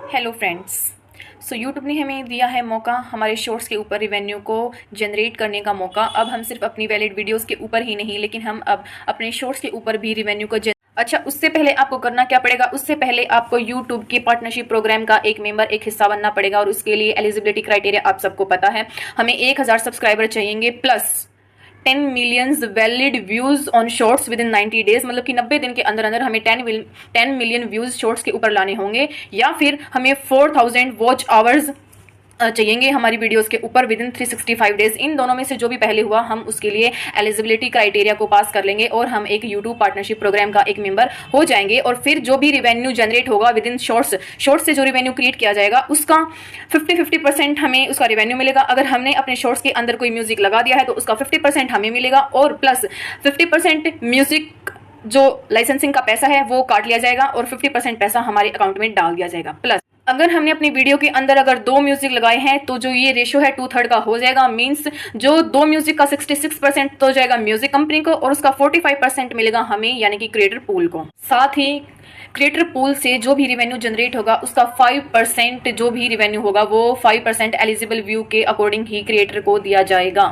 Hello friends. So YouTube ने हमें दिया है मौका हमारे शॉर्ट्स के ऊपर रिवेन्यू को जनरेट करने का मौका। अब हम सिर्फ अपनी वैलिड वीडियोस के ऊपर ही नहीं, लेकिन हम अब अपने शॉर्ट्स के ऊपर भी रिवेन्यू को अच्छा, उससे पहले आपको करना क्या पड़ेगा? उससे पहले आपको यूट्यूब के पार्टनरशिप प्रोग्राम का एक मेंबर, एक हिस्सा बनना पड़ेगा। और उसके लिए एलिजिबिलिटी क्राइटेरिया आप सबको पता है। हमें 1000 सब्सक्राइबर चाहिए plus 10 millions valid views on shorts with in 90 days. मतलब कि 90 दिन के अंदर अंदर हमें 10 मिलियन व्यूज शॉर्ट्स के ऊपर लाने होंगे, या फिर हमें 4000 वॉच आवर्स चाहिए हमारी वीडियोस के ऊपर विद इन 365 डेज। इन दोनों में से जो भी पहले हुआ, हम उसके लिए एलिजिबिलिटी क्राइटेरिया को पास कर लेंगे और हम एक यूट्यूब पार्टनरशिप प्रोग्राम का एक मेंबर हो जाएंगे। और फिर जो भी रिवेन्यू जनरेट होगा विद इन शॉर्ट्स से जो रिवेन्यू क्रिएट किया जाएगा, उसका 50% हमें उसका रिवेन्यू मिलेगा। अगर हमने अपने शॉर्ट्स के अंदर कोई म्यूजिक लगा दिया है तो उसका 50% हमें मिलेगा, और प्लस 50% म्यूजिक जो लाइसेंसिंग का पैसा है वो काट लिया जाएगा, और 50% पैसा हमारे अकाउंट में डाल दिया जाएगा। प्लस अगर हमने अपनी वीडियो के अंदर अगर 2 म्यूजिक लगाए हैं तो जो ये रेशो है 2/3 का हो जाएगा। मींस जो 2 म्यूजिक का 66% तो जाएगा म्यूजिक कंपनी को, और उसका 45% मिलेगा हमें, यानी कि क्रिएटर पूल को। साथ ही क्रिएटर पूल से जो भी रिवेन्यू जनरेट होगा उसका 5% जो भी रिवेन्यू होगा वो 5% एलिजिबल व्यू के अकॉर्डिंग ही क्रिएटर को दिया जाएगा।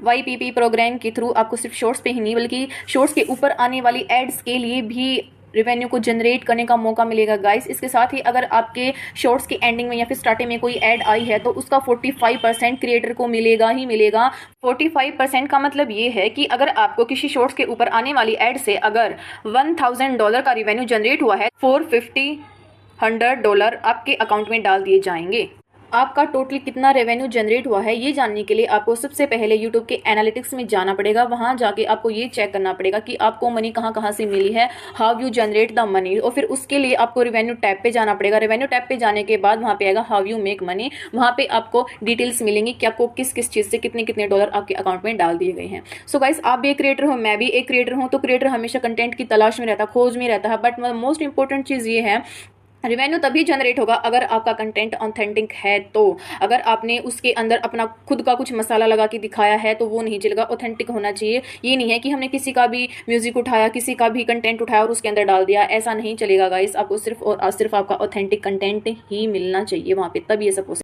YPP प्रोग्राम के थ्रू आपको सिर्फ शॉर्ट्स पे ही नहीं, बल्कि शॉर्ट्स के ऊपर आने वाली एड्स के लिए भी रिवेन्यू को जनरेट करने का मौका मिलेगा गाइस। इसके साथ ही अगर आपके शॉर्ट्स के एंडिंग में या फिर स्टार्टिंग में कोई ऐड आई है तो उसका 45% क्रिएटर को मिलेगा ही मिलेगा। 45% का मतलब ये है कि अगर आपको किसी शॉर्ट्स के ऊपर आने वाली ऐड से अगर $1000 का रिवेन्यू जनरेट हुआ है, 450 $100 आपके अकाउंट में डाल दिए जाएंगे। आपका टोटल कितना रेवेन्यू जनरेट हुआ है ये जानने के लिए आपको सबसे पहले यूट्यूब के एनालिटिक्स में जाना पड़ेगा। वहां जाके आपको ये चेक करना पड़ेगा कि आपको मनी कहां से मिली है, how you generate the money. और फिर उसके लिए आपको रिवेन्यू टैब पे जाना पड़ेगा। रिवेन्यू टैब पे जाने के बाद वहां पे आएगा हाउ यू मेक मनी। वहां पे आपको डिटेल्स मिलेंगी कि आपको किस किस चीज से कितने कितने डॉलर आपके अकाउंट में डाल दिए गए हैं। सो गाइस, आप भी एक क्रिएटर हो, मैं भी एक क्रिएटर हूँ। तो क्रिएटर हमेशा कंटेंट की तलाश में रहता है, खोज में रहता है। बट मोस्ट इंपॉर्टेंट चीज ये है, रिवेन्यू तभी जनरेट होगा अगर आपका कंटेंट ऑथेंटिक है। तो अगर आपने उसके अंदर अपना खुद का कुछ मसाला लगा के दिखाया है तो वो नहीं चलेगा, ऑथेंटिक होना चाहिए। ये नहीं है कि हमने किसी का भी म्यूजिक उठाया, किसी का भी कंटेंट उठाया और उसके अंदर डाल दिया, ऐसा नहीं चलेगा गाइस। आपको सिर्फ और सिर्फ आपका ऑथेंटिक कंटेंट ही मिलना चाहिए वहाँ पे, तब ये सब